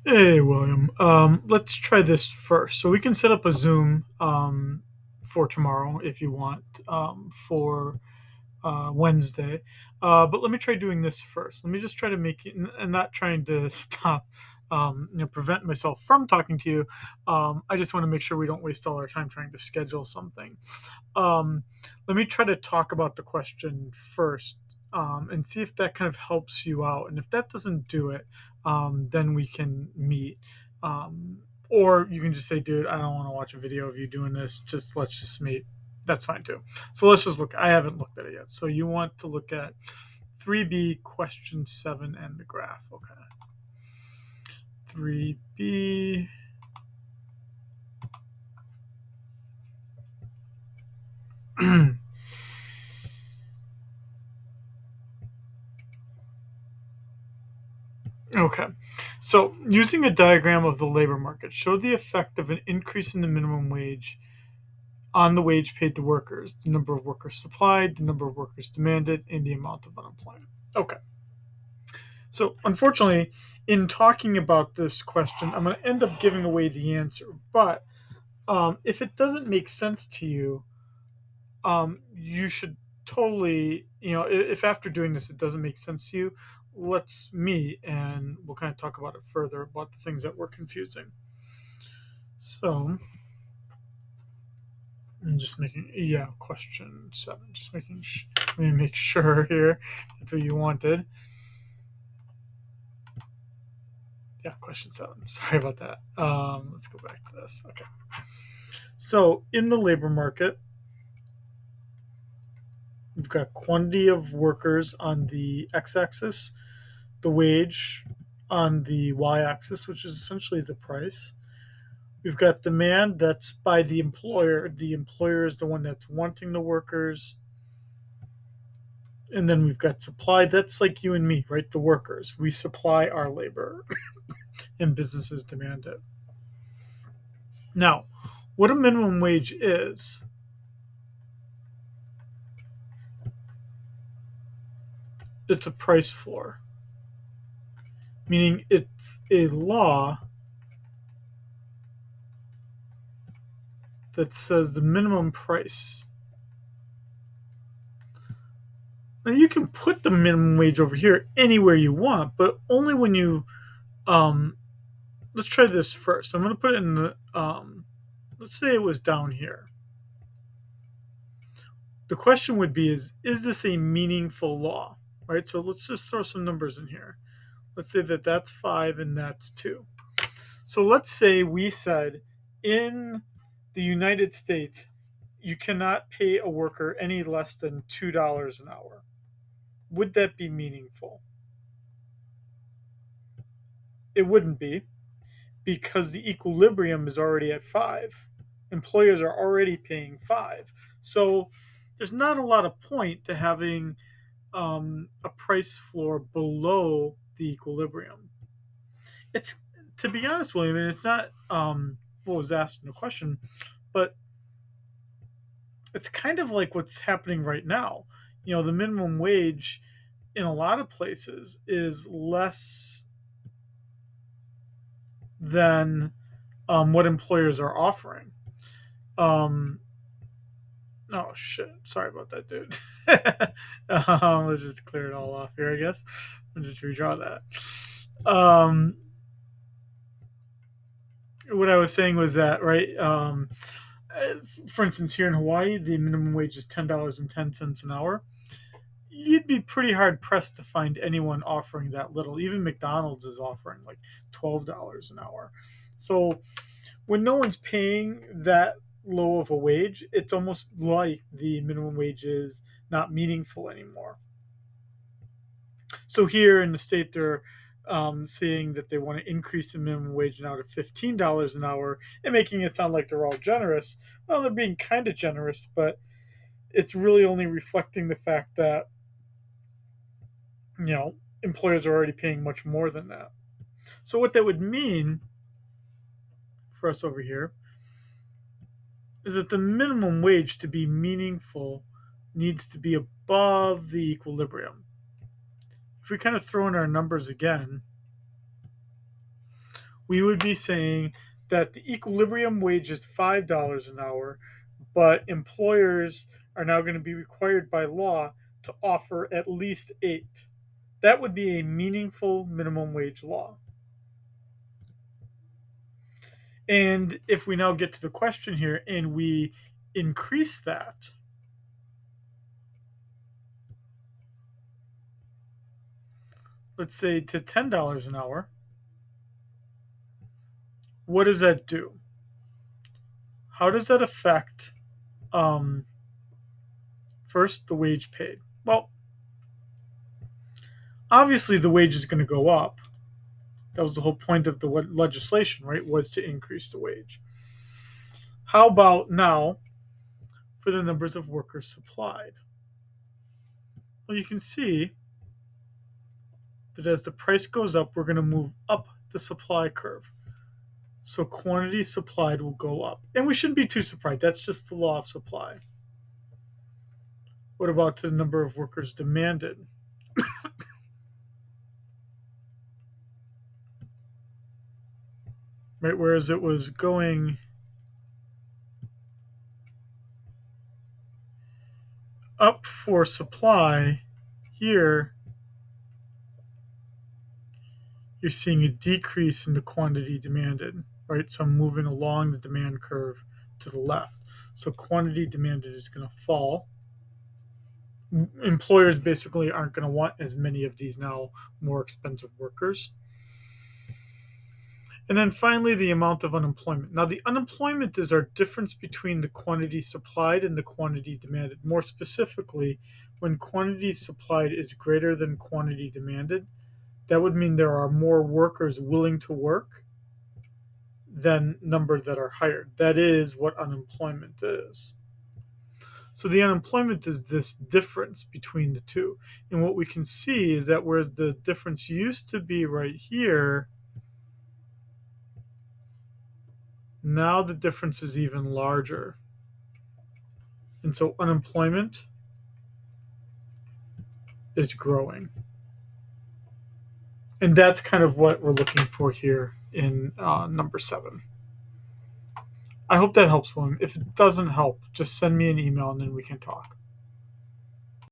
Hey, William. Let's try this first. So we can set up a Zoom for tomorrow if you want for Wednesday. But let me try doing this first. Let me just try to make it, and not trying to stop, prevent myself from talking to you. I just want to make sure we don't waste all our time trying to schedule something. Um, Let me try to talk about the question first and see if that kind of helps you out. And if that doesn't do it, then we can meet. Or you can just say, dude, I don't want to watch a video of you doing this. Let's just meet. That's fine too. So let's just look. I haven't looked at it yet. So you want to look at 3B question 7 and the graph. Okay. 3B. Okay. So, using a diagram of the labor market, show the effect of an increase in the minimum wage on the wage paid to workers, the number of workers supplied, the number of workers demanded, and the amount of unemployment. Okay. So, unfortunately, in talking about this question, I'm going to end up giving away the answer. But if it doesn't make sense to you, you should totally, if after doing this it doesn't make sense to you, let's meet and we'll kind of talk about it further about the things that were confusing. So I'm just making, yeah, question 7. Just making, let me make sure here that's what you wanted. Yeah, question 7. Sorry about that. Let's go back to this. Okay. So in the labor market, we've got quantity of workers on the x-axis, the wage on the y-axis, which is essentially the price. We've got demand, that's by the employer. The employer is the one that's wanting the workers. And then we've got supply, that's like you and me, right? The workers. We supply our labor and businesses demand it. Now, what a minimum wage is, it's a price floor, meaning it's a law that says the minimum price. Now you can put the minimum wage over here anywhere you want, but only when you let's try this first. I'm going to put it in the let's say it was down here. The question would be is this a meaningful law? Right? So let's just throw some numbers in here. Let's say that that's 5 and that's 2. So let's say we said in the United States you cannot pay a worker any less than $2 an hour. Would that be meaningful? It wouldn't be, because the equilibrium is already at 5. Employers are already paying 5. So there's not a lot of point to having a price floor below the equilibrium. It's, to be honest, William, and it's not what was asked in the question, but it's kind of like what's happening right now. The minimum wage in a lot of places is less than what employers are offering. Um, oh shit! Sorry about that, dude. Let's just clear it all off here, I guess. I'll just redraw that. What I was saying was that, right? Uh, for instance, here in Hawaii, the minimum wage is $10.10 an hour. You'd be pretty hard pressed to find anyone offering that little. Even McDonald's is offering like $12 an hour. So when no one's paying that low of a wage, it's almost like the minimum wage is not meaningful anymore. So here in the state, they're saying that they want to increase the minimum wage now to $15 an hour and making it sound like they're all generous. Well, they're being kind of generous, but it's really only reflecting the fact that employers are already paying much more than that. So what that would mean for us over here is that the minimum wage to be meaningful needs to be above the equilibrium. If we kind of throw in our numbers again, we would be saying that the equilibrium wage is $5 an hour, but employers are now going to be required by law to offer at least 8. That would be a meaningful minimum wage law. And if we now get to the question here and we increase that, let's say to $10 an hour, what does that do? How does that affect, um, first, the wage paid? Well, obviously the wage is going to go up. That was the whole point of the legislation, right? Was to increase the wage. How about now for the numbers of workers supplied? Well, you can see that as the price goes up, we're going to move up the supply curve. So quantity supplied will go up. And we shouldn't be too surprised. That's just the law of supply. What about the number of workers demanded? Right, whereas it was going up for supply, here you're seeing a decrease in the quantity demanded, right? So I'm moving along the demand curve to the left. So quantity demanded is going to fall. Employers basically aren't going to want as many of these now more expensive workers. And then finally, the amount of unemployment. Now, the unemployment is our difference between the quantity supplied and the quantity demanded. More specifically, when quantity supplied is greater than quantity demanded, that would mean there are more workers willing to work than number that are hired. That is what unemployment is. So the unemployment is this difference between the two. And what we can see is that whereas the difference used to be right here, now the difference is even larger. And so unemployment is growing. And that's kind of what we're looking for here in number 7. I hope that helps, William. If it doesn't help, just send me an email and then we can talk.